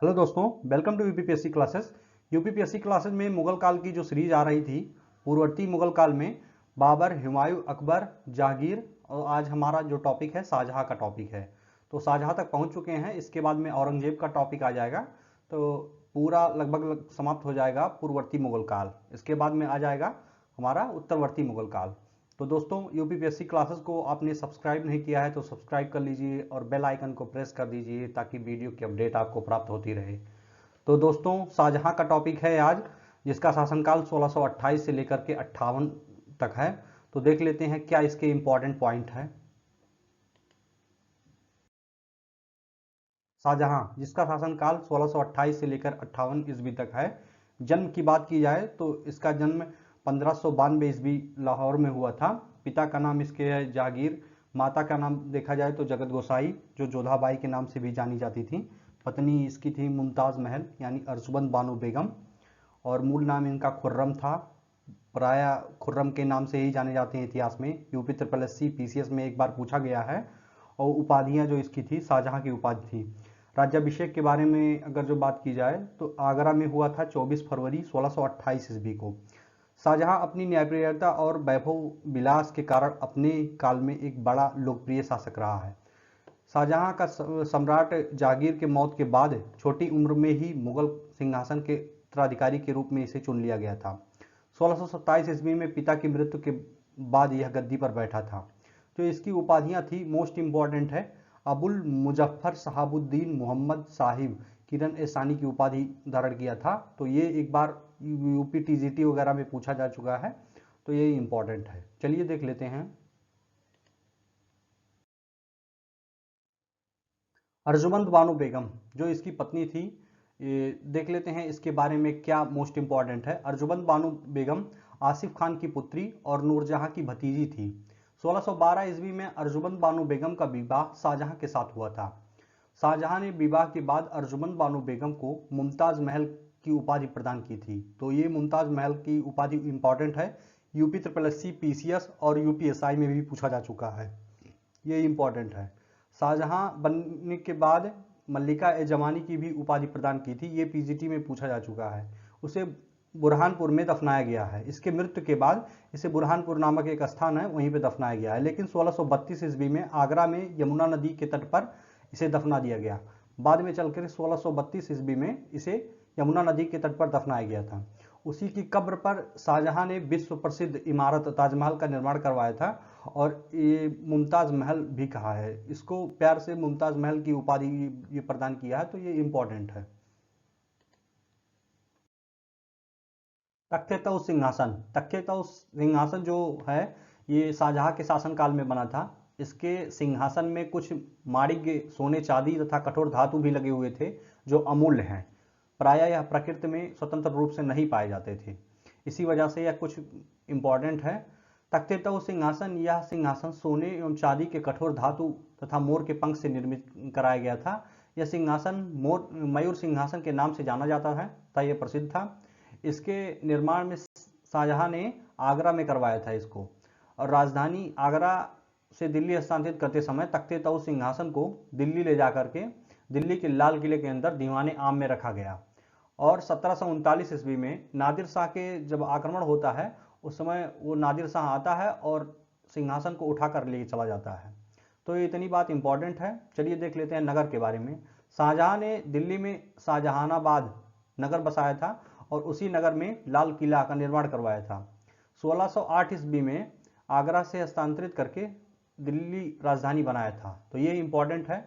Hello दोस्तों, welcome to UPPSC classes. UPPSC classes में मुगल काल की जो सीरीज आ रही थी, पूर्ववर्ती मुगल काल में बाबर, हुमायूं, अकबर, जहांगीर, और आज हमारा जो टॉपिक है शाहजहां का टॉपिक है। तो शाहजहां तक पहुंच चुके हैं। इसके बाद में औरंगजेब का टॉपिक आ जाएगा। तो पूरा लगभग समाप्त हो जाएगा पूर्ववर्ती मुगल काल। इसके बाद में आ जाएगा हमारा उत्तरवर्ती मुगल काल। तो दोस्तों, यूपीपीएससी क्लासेस को आपने सब्सक्राइब नहीं किया है तो सब्सक्राइब कर लीजिए और बेल आइकन को प्रेस कर दीजिए ताकि वीडियो की अपडेट आपको प्राप्त होती रहे। तो दोस्तों, शाहजहां का टॉपिक है आज, जिसका शासनकाल 1628 से लेकर के 58 तक है। तो देख लेते हैं क्या इसके इंपॉर्टेंट पॉइंट है। शाहजहां, जिसका शासनकाल 1628 से लेकर 58 ईस्वी तक है। जन्म की बात की जाए तो इसका जन्म 1592 ईस्वी लाहौर में हुआ था। पिता का नाम इसके है जहांगीर। माता का नाम देखा जाए तो जगत गोसाई, जो जोधाबाई के नाम से भी जानी जाती थी। पत्नी इसकी थी मुमताज़ महल यानी अर्जुमंद बानो बेगम, और मूल नाम इनका खुर्रम था। प्राय खुर्रम के नाम से ही जाने जाते हैं इतिहास में। UP triple S C PCS में एक बार पूछा गया है। और उपाधियां जो इसकी थी, शाहजहां की उपाधि थी। राज्याभिषेक के बारे में अगर जो बात की जाए तो आगरा में हुआ था 24 फरवरी 1628 ईस्वी को। शाहजहां अपनी न्यायप्रियता और वैभव विलास के कारण अपने काल में एक बड़ा लोकप्रिय शासक रहा है। शाहजहां का सम्राट जहांगीर के मौत के बाद छोटी उम्र में ही मुगल सिंहासन के उत्तराधिकारी के रूप में इसे चुन लिया गया था। 1627 ईस्वी में पिता की मृत्यु के बाद यह गद्दी पर बैठा था। जो इसकी उपाधियां थी, मोस्ट इंपॉर्टेंट है, अबुल मुजफ्फर शहाबुद्दीन मोहम्मद साहिब किरण ए सानी की उपाधि धारण किया था। तो ये एक बार यूपी टीजीटी वगैरह में पूछा जा चुका है। तो ये इंपॉर्टेंट है। चलिए देख लेते हैं। अर्जुमंद बानो बेगम, जो इसकी पत्नी थी, ये देख लेते हैं इसके बारे में क्या मोस्ट इंपॉर्टेंट है। अर्जुमंद बानो बेगम आसिफ खान की पुत्री और नूरजहां की भतीजी थी। 1612 ईस्वी में अर्जुमंद बानो बेगम का विवाह शाहजहां के साथ हुआ था। शाहजहां ने विवाह के बाद अर्जुमंद बानो बेगम को मुमताज महल की उपाधि प्रदान की थी। तो ये मुमताज महल की उपाधि इंपॉर्टेंट है। UP triple S C PCS और यूपीएसआई में भी पूछा जा चुका है। ये इंपॉर्टेंट है। शाहजहां बनने के बाद मल्लिका ए जमानी की भी उपाधि प्रदान की थी। ये पीजीटी में पूछा जा चुका है। उसे बुरहानपुर में दफनाया गया है। इसके मृत्यु के बाद इसे बुरहानपुर नामक एक स्थान है, वहीं पे दफनाया गया है। लेकिन 1632 ईस्वी में आगरा में यमुना नदी के तट पर इसे दफना दिया गया। बाद में चलकर 1632 ईस्वी में इसे यमुना नदी के तट पर दफनाया गया था। उसी की कब्र पर शाहजहां ने विश्व प्रसिद्ध इमारत ताजमहल का निर्माण करवाया था। और ये मुमताज महल भी कहा है। इसको प्यार से मुमताज महल की उपाधि ये प्रदान किया है। तो ये इंपॉर्टेंट है। तख्त तौस सिंहासन, तख्त तौस सिंहासन जो है, ये शाहजहां के शासनकाल में बना था। इसके सिंहासन में कुछ माणिक्य, सोने चांदी तथा कठोर धातु भी लगे हुए थे, जो अमूल्य हैं। प्रायः यह प्रकृति में स्वतंत्र रूप से नहीं पाए जाते थे। इसी वजह से यह कुछ इंपॉर्टेंट है। तख्त तौस सिंहासन, यह सिंहासन सोने एवं चांदी के कठोर धातु तथा मोर के पंख से निर्मित कराया गया था। यह सिंहासन मोर मयूर सिंहासन के नाम से जाना जाता है, तथा यह प्रसिद्ध था। इसके निर्माण में शाहजहां ने आगरा में करवाया था इसको। और राजधानी आगरा से दिल्ली हस्तांतरित करते समय तख्त तौस सिंहासन को दिल्ली ले जाकर के दिल्ली के लाल किले के अंदर दीवाने आम में रखा गया। और 1739 ईस्वी में नादिर शाह के जब आक्रमण होता है, उस समय वो नादिर शाह आता है और सिंहासन को उठाकर ले चला जाता है। तो ये इतनी बात इंपॉर्टेंट है। चलिए देख लेते हैं नगर के बारे में। शाहजहां ने दिल्ली में शाहजहानाबाद नगर बसाया था और उसी नगर में लाल किला का निर्माण करवाया था। 1608 ईस्वी में आगरा से हस्तांतरित करके दिल्ली राजधानी बनाया था। तो ये इंपॉर्टेंट है।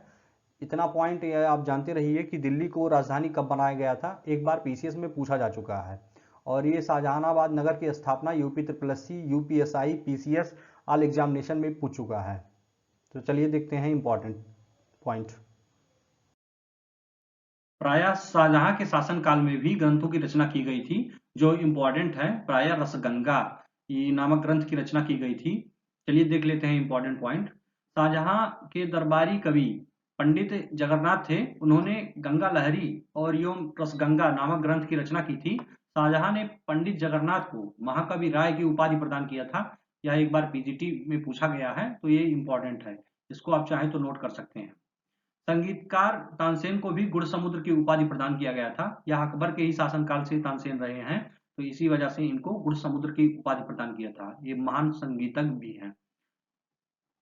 इतना पॉइंट आप जानते रहिए कि दिल्ली को राजधानी कब बनाया गया था, एक बार पीसीएस में पूछा जा चुका है। और ये शाहजहानाबाद नगर की स्थापना UP triple S C, UPSI, PCS all examination में पूछ चुका है। तो चलिए देखते हैं इंपॉर्टेंट पॉइंट। प्रायः शाहजहां के शासनकाल में भी ग्रंथों की रचना की गई थी, जो इंपॉर्टेंट है। प्रायः रसगंगा ये नामक ग्रंथ की रचना की गई थी। चलिए देख लेते हैं इंपॉर्टेंट पॉइंट। शाहजहां के दरबारी कवि पंडित जगन्नाथ थे। उन्होंने गंगा लहरी और एवं रसगंगा नामक ग्रंथ की रचना की थी। शाहजहां ने पंडित जगन्नाथ को महाकवि राय की उपाधि प्रदान किया था। यह एक बार पीजीटी में पूछा गया है। तो ये इंपॉर्टेंट है, इसको आप चाहें तो नोट कर सकते हैं। संगीतकार तानसेन को भी गुड़ समुद्र की उपाधि प्रदान किया गया था। यह अकबर के ही शासनकाल से तानसेन रहे हैं, तो इसी वजह से इनको गुड़ समुद्र की उपाधि प्रदान किया था। ये महान संगीतज्ञ भी हैं,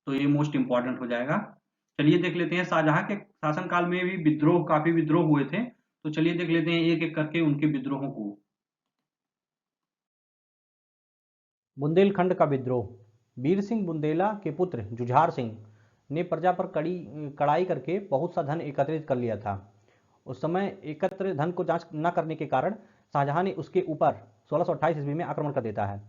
तो ये मोस्ट इंपॉर्टेंट हो जाएगा। चलिए देख लेते हैं, शाहजहां के शासनकाल में भी विद्रोह, काफी विद्रोह हुए थे, तो चलिए देख लेते हैं एक एक करके उनके विद्रोहों को। बुंदेलखंड का विद्रोह। वीर सिंह बुंदेला के पुत्र जुझार सिंह ने प्रजा पर कड़ाई करके बहुत सा धन एकत्रित कर लिया था। उस समय एकत्र धन को जांच न करने के कारण शाहजहां ने उसके ऊपर 1628 ईस्वी में आक्रमण कर देता है।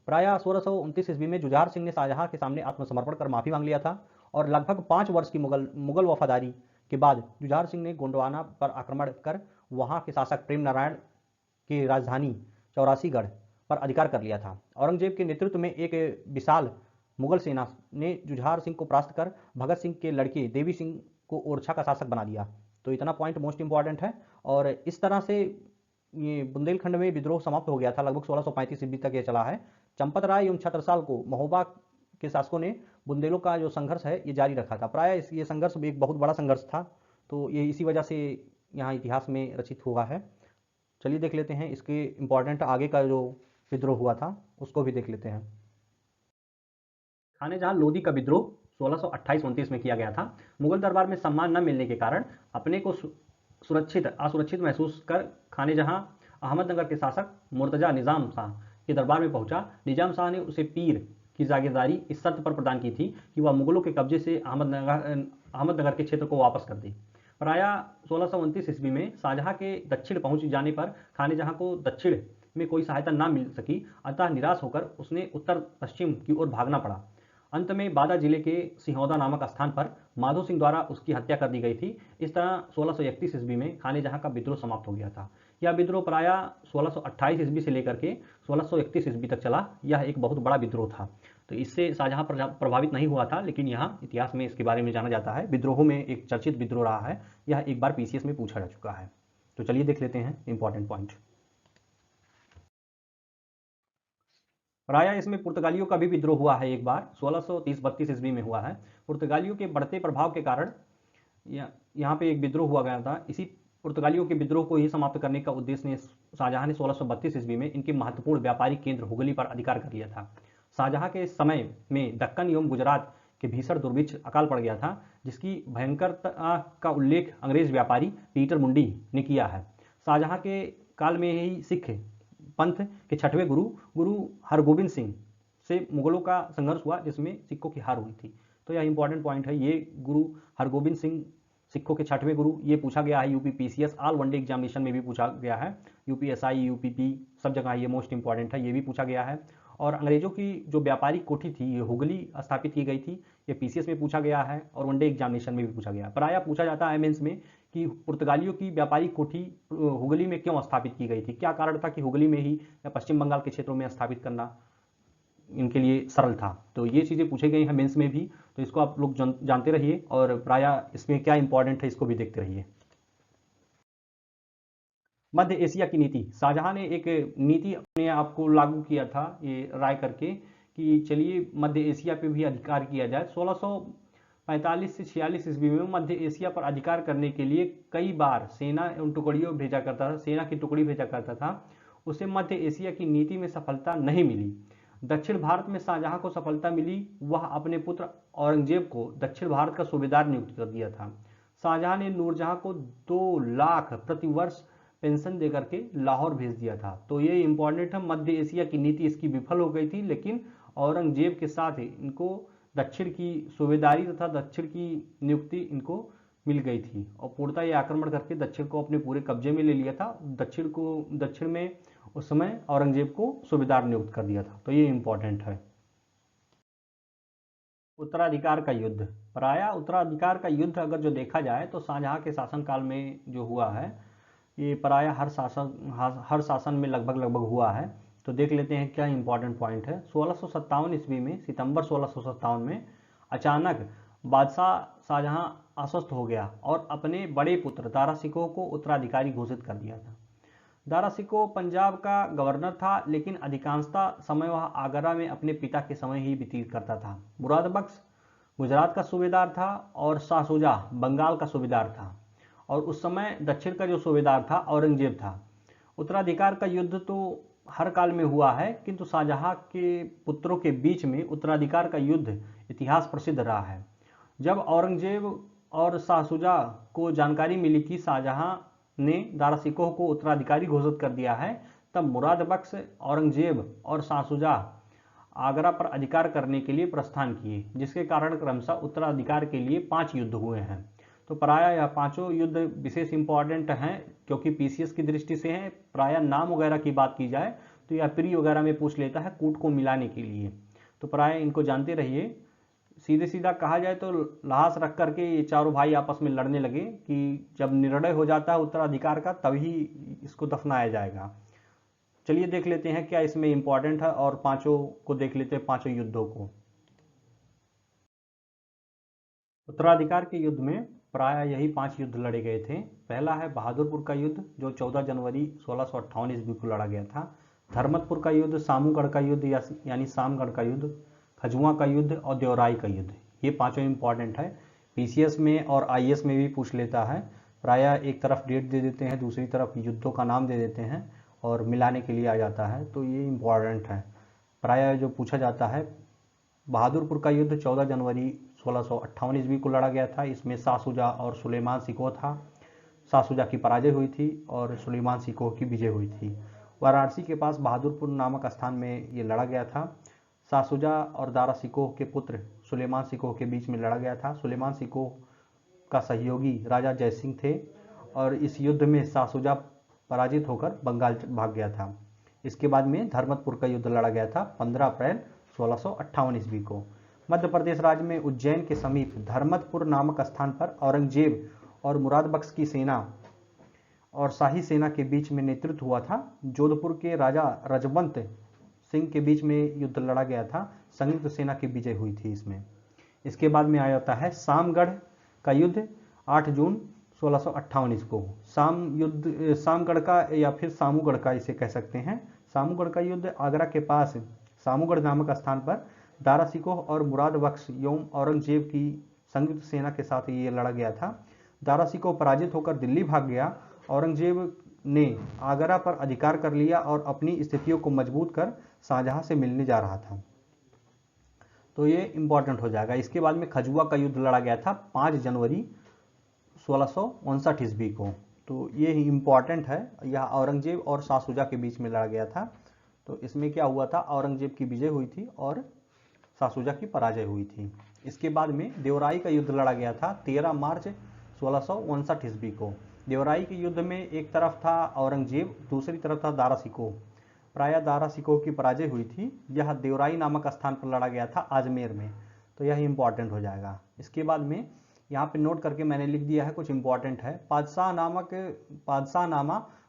प्रायः 1629 ईस्वी में जुझार सिंह ने शाहजहां के सामने आत्मसमर्पण कर माफी मांग लिया था और लगभग 5 वर्ष की मुगल वफादारी के बाद जुझार सिंह ने गोंडवाना पर आक्रमण कर वहां के शासक प्रेम नारायण की राजधानी चौरासीगढ़ पर अधिकार कर लिया था। औरंगजेब के नेतृत्व में एक विशाल मुगल सेना ने जुझार सिंह को परास्त कर भगत सिंह के लड़के देवी सिंह को ओरछा का शासक बना दिया। तो इतना पॉइंट मोस्ट इंपॉर्टेंट है। और इस तरह से ये बुंदेलखंड में विद्रोह समाप्त हो गया था। लगभग 1635 ईस्वी तक ये चला है। चंपत राय एवं छत्रसाल को महोबा के शासकों ने बुंदेलों का जो संघर्ष है ये जारी रखा था। प्राय ये संघर्ष एक बहुत बड़ा संघर्ष था, तो ये इसी वजह से यहाँ इतिहास में रचित हुआ है। चलिए देख लेते हैं इसके इंपॉर्टेंट आगे का जो विद्रोह हुआ था उसको भी देख लेते हैं। खानेजहां लोदी का विद्रोह 1628-29 में किया गया था। मुगल दरबार में सम्मान न मिलने के कारण अपने को असुरक्षित महसूस कर खानेजहां अहमदनगर के शासक मुर्तजा निजाम शाह के दरबार में पहुंचा। निजाम शाह ने उसे पीर की जागीरदारी इस शर्त पर प्रदान की थी कि वह मुगलों के कब्जे से अहमदनगर के क्षेत्र को वापस कर दे। प्रायः 1629 ईस्वी में शाहजहां के दक्षिण पहुंच जाने पर खानेजहां को दक्षिण में कोई सहायता न मिल सकी, अतः निराश होकर उसने उत्तर पश्चिम की ओर भागना पड़ा। अंत में बादा जिले के सिहौदा नामक स्थान पर माधो सिंह द्वारा उसकी हत्या कर दी गई थी। इस तरह 1631 ईस्वी में खानेजहां का विद्रोह समाप्त हो गया था। यह विद्रोह प्रायः 1628 ईस्वी से लेकर के 1631 ईस्वी तक चला। यह एक बहुत बड़ा विद्रोह था। तो इससे शाहजहां प्रभावित नहीं हुआ था, लेकिन यहाँ इतिहास में इसके बारे में जाना जाता है। विद्रोहों में एक चर्चित विद्रोह रहा है। यह एक बार पीसीएस में पूछा जा चुका है। तो चलिए देख लेते हैं इंपॉर्टेंट पॉइंट। प्रायः इसमें पुर्तगालियों का भी विद्रोह हुआ है एक बार, 1630-32 ईस्वी में हुआ है। पुर्तगालियों के बढ़ते प्रभाव के कारण यहाँ पे एक विद्रोह हुआ गया था। इसी पुर्तगालियों के विद्रोह को ही समाप्त करने का उद्देश्य ने शाहजहां ने 1632 ईस्वी में इनके महत्वपूर्ण व्यापारिक केंद्र हुगली पर अधिकार कर लिया था। शाहजहां के समय में दक्कन एवं गुजरात के भीषण दुर्भिक्ष अकाल पड़ गया था, जिसकी भयंकरता का उल्लेख अंग्रेज व्यापारी पीटर मुंडी ने किया है। शाहजहां के काल में ही सिख पंथ के छठवें गुरु हरगोबिंद सिंह से मुगलों का संघर्ष हुआ, जिसमें सिखों की हार हुई थी। तो यह इंपॉर्टेंट पॉइंट है। ये गुरु हरगोबिंद सिंह सिखों के छठवें गुरु, ये पूछा गया है UP PCS all one day examination में भी पूछा गया है। यूपीएसआई यूपीपी सब जगह ये मोस्ट इंपॉर्टेंट है, ये भी पूछा गया है। और अंग्रेजों की जो व्यापारिक कोठी थी ये हुगली स्थापित की गई थी। ये पीसीएस में पूछा गया है और वनडे एग्जामिनेशन में भी पूछा गया है। प्रायः पूछा जाता है मेंस में कि पुर्तगालियों की व्यापारिक कोठी हुगली में क्यों स्थापित की गई थी, क्या कारण था कि हुगली में ही या पश्चिम बंगाल के क्षेत्रों में स्थापित करना इनके लिए सरल था। तो ये चीज़ें पूछी गई हैं मेंस में भी, तो इसको आप लोग जानते रहिए और प्रायः इसमें क्या इंपॉर्टेंट है इसको भी देखते रहिए। मध्य एशिया की नीति। शाहजहां ने एक नीति अपने आप को लागू किया था ये राय करके कि चलिए मध्य एशिया पे भी अधिकार किया जाए। 1645 से 46 ईस्वी में मध्य एशिया पर अधिकार करने के लिए कई बार सेना एवं टुकड़ियों भेजा करता था, सेना की टुकड़ी भेजा करता था। उसे मध्य एशिया की नीति में सफलता नहीं मिली। दक्षिण भारत में शाहजहां को सफलता मिली। वह अपने पुत्र औरंगजेब को दक्षिण भारत का सूबेदार नियुक्त कर दिया था। शाहजहां ने नूरजहां को 2 लाख प्रति वर्ष पेंशन देकर के लाहौर भेज दिया था। तो ये इंपॉर्टेंट है। मध्य एशिया की नीति इसकी विफल हो गई थी, लेकिन औरंगजेब के साथ ही इनको दक्षिण की सूबेदारी तथा दक्षिण की नियुक्ति इनको मिल गई थी और पूर्णतः ये आक्रमण करके दक्षिण को अपने पूरे कब्जे में ले लिया था। दक्षिण में उस समय औरंगजेब को सूबेदार नियुक्त कर दिया था। तो ये इंपॉर्टेंट है। उत्तराधिकार का युद्ध। प्रायः उत्तराधिकार का युद्ध अगर जो देखा जाए तो शाहजहां के शासनकाल में जो हुआ है ये प्रायः हर शासन में लगभग हुआ है। तो देख लेते हैं क्या इंपॉर्टेंट पॉइंट है। 1657 ईस्वी में, सितंबर 1657 में अचानक बादशाह शाहजहां अस्वस्थ हो गया और अपने बड़े पुत्र दारा शिकोह को उत्तराधिकारी घोषित कर दिया था। दारा शिकोह पंजाब का गवर्नर था, लेकिन अधिकांशतः समय वह आगरा में अपने पिता के समय ही व्यतीत करता था। मुराद बख्श गुजरात का सूबेदार था और शाह शुजा बंगाल का सूबेदार था। और उस समय दक्षिण का जो सूबेदार था औरंगजेब था। उत्तराधिकार का युद्ध तो हर काल में हुआ है, किंतु शाहजहां के पुत्रों के बीच में उत्तराधिकार का युद्ध इतिहास प्रसिद्ध रहा है। जब औरंगजेब और शाह शुजा को जानकारी मिली कि शाहजहां ने दारा शिकोह को उत्तराधिकारी घोषित कर दिया है, तब मुराद बख्श, औरंगजेब और शाह शुजा आगरा पर अधिकार करने के लिए प्रस्थान किए, जिसके कारण क्रमशः उत्तराधिकार के लिए 5 युद्ध हुए हैं। तो प्रायः यह पांचों युद्ध विशेष इंपॉर्टेंट हैं, क्योंकि पीसीएस की दृष्टि से हैं। प्रायः नाम वगैरह की बात की जाए तो यह प्री वगैरह में पूछ लेता है कूट को मिलाने के लिए, तो प्रायः इनको जानते रहिए। सीधे सीधा कहा जाए तो लाश रख करके ये चारों भाई आपस में लड़ने लगे कि जब निर्णय हो जाता है उत्तराधिकार का तभी इसको दफनाया जाएगा। चलिए देख लेते हैं क्या इसमें इंपॉर्टेंट है और पांचों को देख लेते हैं, पांचों युद्धों को। उत्तराधिकार के युद्ध में प्रायः यही 5 युद्ध लड़े गए थे। पहला है बहादुरपुर का युद्ध, जो 14 जनवरी 1658 ईस्वी को लड़ा गया था। धर्मतपुर का युद्ध, सामूगढ़ का युद्ध यानी सामगढ़ का युद्ध, खजुआ का युद्ध और देवराई का युद्ध। ये पांचों इंपॉर्टेंट है, पीसीएस में और आईएएस में भी पूछ लेता है। प्रायः एक तरफ डेट दे देते हैं, दूसरी तरफ युद्धों का नाम दे देते हैं और मिलाने के लिए आ जाता है, तो ये इंपॉर्टेंट है। प्रायः जो पूछा जाता है, बहादुरपुर का युद्ध 14 जनवरी 1658 ईस्वी को लड़ा गया था। इसमें शाह शुजा और सुलेमान शिकोह था। शाह शुजा की पराजय हुई थी और सुलेमान शिकोह की विजय हुई थी। वाराणसी के पास बहादुरपुर नामक स्थान में ये लड़ा गया था। शाह शुजा और दारा शिकोह के पुत्र सुलेमान शिकोह के बीच में लड़ा गया था। सुलेमान शिकोह का सहयोगी राजा जयसिंह थे और इस युद्ध में शाह शुजा पराजित होकर बंगाल भाग गया था। इसके बाद में धर्मतपुर का युद्ध लड़ा गया था 15 अप्रैल 1658 ईस्वी को। मध्य प्रदेश राज्य में उज्जैन के समीप धर्मतपुर नामक स्थान पर औरंगजेब और मुराद बख्श की सेना और शाही सेना के बीच में नेतृत्व हुआ था। जोधपुर के राजा रजवंत सिंह के बीच में युद्ध लड़ा गया था। संयुक्त सेना की विजय हुई थी इसमें। इसके बाद में आ जाता है सामगढ़ का युद्ध 8 जून 1658 को। सामगढ़ का या फिर सामूगढ़ का इसे कह सकते हैं। सामूगढ़ का युद्ध आगरा के पास सामूगढ़ नामक स्थान पर दारा शिकोह और मुराद बख्श एवं औरंगजेब की संयुक्त सेना के साथ ये लड़ा गया था। दारा शिकोह पराजित होकर दिल्ली भाग गया। औरंगजेब ने आगरा पर अधिकार कर लिया और अपनी स्थितियों को मजबूत कर शाहजहां से मिलने जा रहा था, तो ये इंपॉर्टेंट हो जाएगा। इसके बाद में खजुआ का युद्ध लड़ा गया था 5 जनवरी 1659 ईस्वी को, तो ये इंपॉर्टेंट है। यह औरंगजेब और शाह शुजा के बीच में लड़ा गया था। तो इसमें क्या हुआ था, औरंगजेब की विजय हुई थी और शाह शुजा की पराजय हुई थी। इसके बाद में देवराई का युद्ध लड़ा गया था 13 मार्च 1659 ईस्वी को। देवराई के युद्ध में एक तरफ था औरंगजेब, दूसरी तरफ था दारा शिकोह। प्रायः दारा शिकोह की पराजय हुई थी। यह देवराई नामक स्थान पर लड़ा गया था आजमेर में, तो यह इंपॉर्टेंट हो जाएगा। इसके बाद में यहाँ पे नोट करके मैंने लिख दिया है, कुछ इंपॉर्टेंट है। पादशाहनामा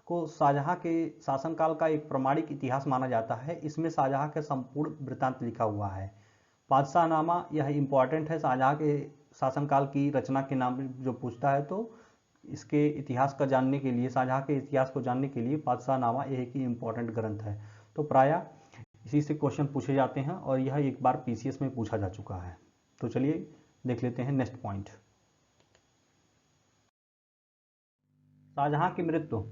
को शाहजहां के शासनकाल का एक प्रमाणिक इतिहास माना जाता है। इसमें शाहजहां के संपूर्ण वृत्तांत लिखा हुआ है। पादशाहनामा यह इंपॉर्टेंट है, शाहजहां के शासनकाल की रचना के नाम जो पूछता है, तो इसके इतिहास का जानने के लिए, शाहजहां के इतिहास को जानने के लिए पादशाहनामा एक ही इंपॉर्टेंट ग्रंथ है। तो प्रायः इसी से क्वेश्चन पूछे जाते हैं और यह एक बार पीसीएस में पूछा जा चुका है। तो चलिए देख लेते हैं नेक्स्ट पॉइंट। शाहजहां की मृत्यु।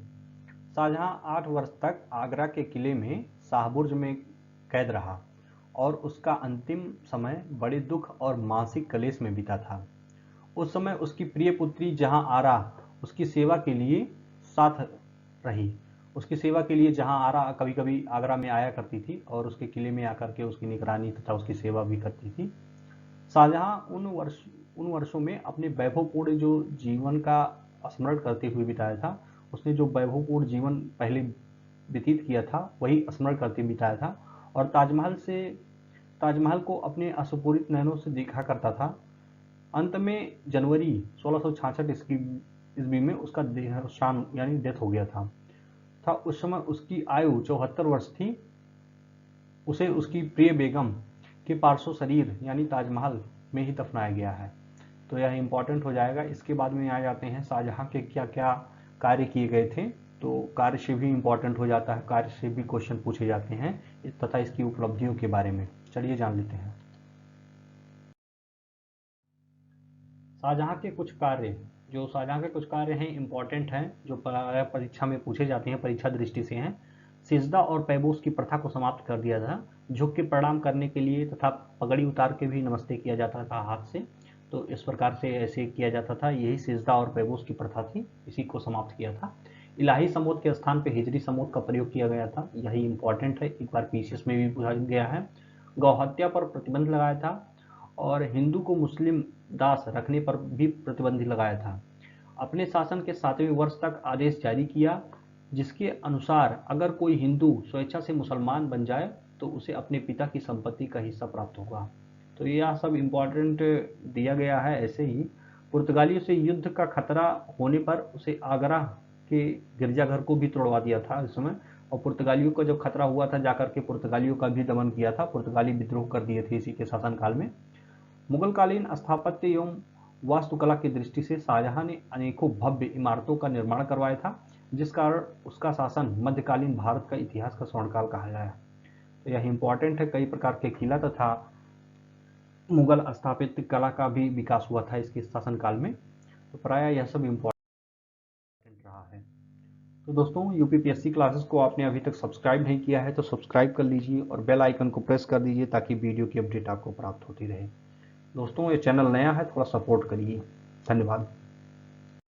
शाहजहां 8 वर्ष तक आगरा के किले में शाहबुर्ज में कैद रहा और उसका अंतिम समय बड़े दुख और मानसिक क्लेश में बीता था। उस समय उसकी प्रिय पुत्री जहां आरा उसकी सेवा के लिए साथ रही। उसकी सेवा के लिए जहां आरा कभी कभी आगरा में आया करती थी और उसके किले में आकर के उसकी निगरानी तथा उसकी सेवा भी करती थी। शाहजहां उन वर्षों में अपने वैभवपूर्ण जो जीवन का स्मरण करते हुए बिताया था। उसने जो वैभवपूर्ण जीवन पहले व्यतीत किया था वही स्मरण करते बिताया था और ताजमहल को अपने अश्रुपूरित नयनों से देखा करता था। अंत में जनवरी 1666 ईस्वी में उसका देहावसान यानी डेथ हो गया था। उस समय उसकी आयु 74 वर्ष थी। उसे उसकी प्रिय बेगम के पार्श्व शरीर यानी ताजमहल में ही दफनाया गया है। तो यह इंपॉर्टेंट हो जाएगा। इसके बाद में आ जाते हैं शाहजहां के क्या क्या कार्य किए गए थे, तो कार्य से भी इंपॉर्टेंट हो जाता है, कार्य से भी क्वेश्चन पूछे जाते हैं तथा इसकी उपलब्धियों के बारे में। चलिए जान लेते हैं। शाहजहाँ के कुछ कार्य, जो शाहजहाँ के कुछ कार्य हैं इंपॉर्टेंट हैं, जो परीक्षा में पूछे जाते हैं, परीक्षा दृष्टि से हैं। सिजदा और पैबोस की प्रथा को समाप्त कर दिया था। झुक के प्रणाम करने के लिए तथा पगड़ी उतार के भी नमस्ते किया जाता था हाथ से, तो इस प्रकार से ऐसे किया जाता था। यही सिजदा और पैबोस की प्रथा थी, इसी को समाप्त किया था। इलाही समोद के स्थान पर हिजरी समोद का प्रयोग किया गया था, यही इंपॉर्टेंट है, एक बार पीसीएस में भी पूछा गया है। गौहत्या पर प्रतिबंध लगाया था और हिंदू को मुस्लिम दास रखने पर भी प्रतिबंध लगाया था। अपने शासन के 7वें वर्ष तक आदेश जारी किया, जिसके अनुसार अगर कोई हिंदू स्वेच्छा से मुसलमान बन जाए तो उसे अपने पिता की संपत्ति का हिस्सा प्राप्त होगा। तो यह सब इम्पोर्टेंट दिया गया है। ऐसे ही पुर्तगालियों से युद्ध का खतरा होने पर उसे आगरा के गिरजाघर को भी तोड़वा दिया था इस समय, और पुर्तगालियों का जब खतरा हुआ था जाकर के पुर्तगालियों का भी दमन किया था, पुर्तगाली विद्रोह कर दिए थे इसी के शासनकाल में। मुगलकालीन स्थापत्य एवं वास्तुकला की दृष्टि से शाहजहां ने अनेकों भव्य इमारतों का निर्माण करवाया था, जिस कारण उसका शासन मध्यकालीन भारत का इतिहास का स्वर्णकाल कहा गया। तो यह इंपॉर्टेंट है, कई प्रकार के किला तथा मुगल स्थापत्य कला का भी विकास हुआ था इसके शासनकाल में। तो प्राय यह सब इम्पोर्टेंट रहा है। तो दोस्तों, यूपीपीएससी क्लासेस को आपने अभी तक सब्सक्राइब नहीं किया है तो सब्सक्राइब कर लीजिए और बेल आइकन को प्रेस कर दीजिए ताकि वीडियो की अपडेट आपको प्राप्त होती रहे। दोस्तों, ये चैनल नया है, थोड़ा सपोर्ट करिए। धन्यवाद।